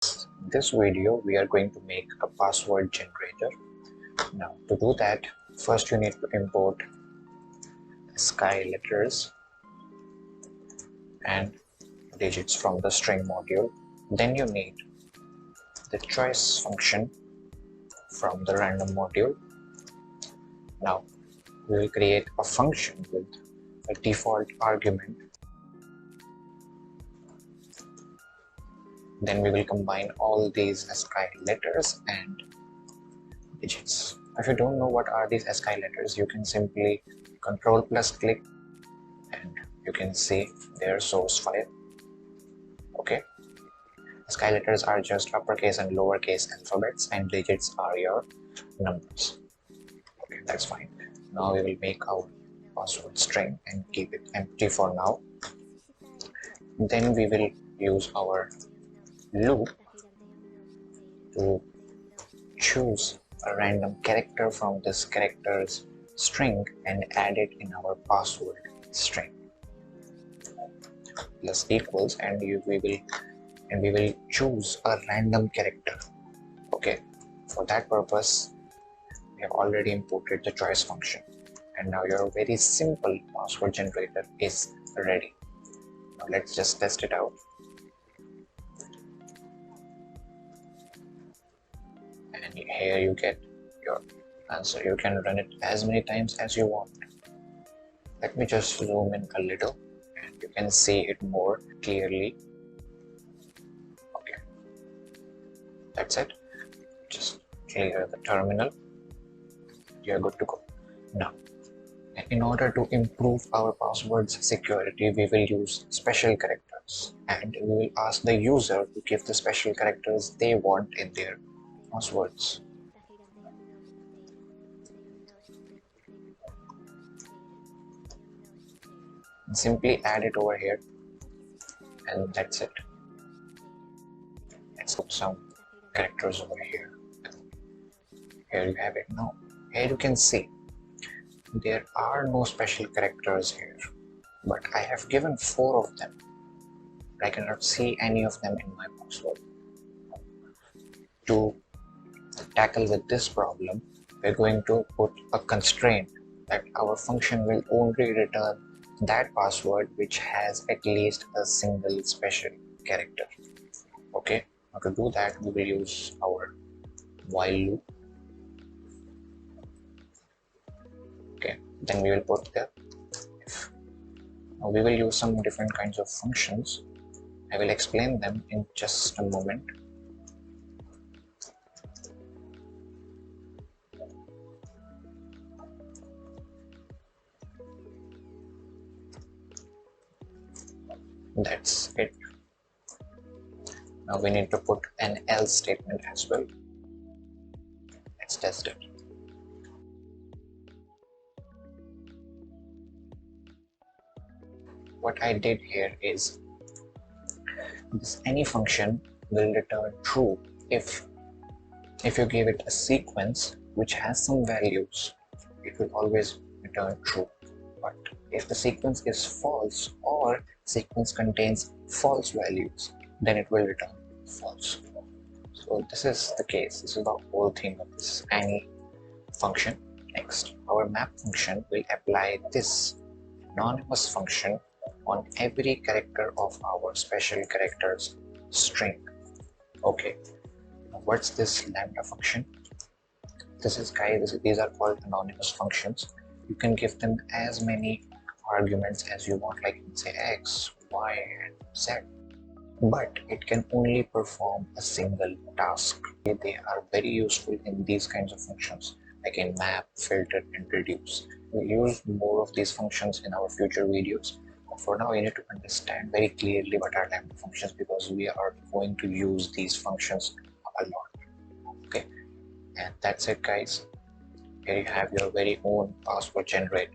In this video, we are going to make a password generator. Now, to do that, first you need to import sky letters and digits from the string module. Then you need the choice function from the random module. Now, we will create a function with a default argument. Then we will combine all these ASCII letters and digits. If you don't know what are these ASCII letters, you can simply Ctrl plus click and you can see their source file. Okay, ASCII letters are just uppercase and lowercase alphabets, and digits are your numbers. Okay, that's fine. Now we will make our password string and keep it empty for now. Then we will use our loop to choose a random character from this character's string and add it in our password string plus equals, and we will choose a random character. Okay, for that purpose we have already imported the choice function, and now your very simple password generator is ready. Now let's just test it out. And here you get your answer. You can run it as many times as you want. Let me just zoom in a little and you can see it more clearly. Okay, that's it. Just clear the terminal. You're good to go. Now, in order to improve our password's security, we will use special characters, and we will ask the user to give the special characters they want in their passwords. Simply add it over here, and that's it. Let's put some characters over here. Here you have it. Now here you can see there are no special characters here, but I have given 4 of them. I cannot see any of them in my password. To tackle with this problem, we're going to put a constraint that our function will only return that password which has at least a single special character. Okay, now to do that we will use our while loop. Okay, then we will put the if. Now we will use some different kinds of functions. I will explain them in just a moment. That's it. Now we need to put an else statement as well. Let's test it. What I did here is this any function will return true if you give it a sequence which has some values, it will always return true. But if the sequence is false or sequence contains false values, then it will return false. So this is the case. This is the whole thing of this any function. Next, our map function will apply this anonymous function on every character of our special characters string. Okay, now what's this lambda function? This is these are called anonymous functions. You can give them as many arguments as you want, like say x, y, and z, but it can only perform a single task. They are very useful in these kinds of functions like in map, filter, and reduce. We'll use more of these functions in our future videos. But for now, you need to understand very clearly what are lambda functions, because we are going to use these functions a lot. Okay, and that's it, guys. Here you have your very own password generator.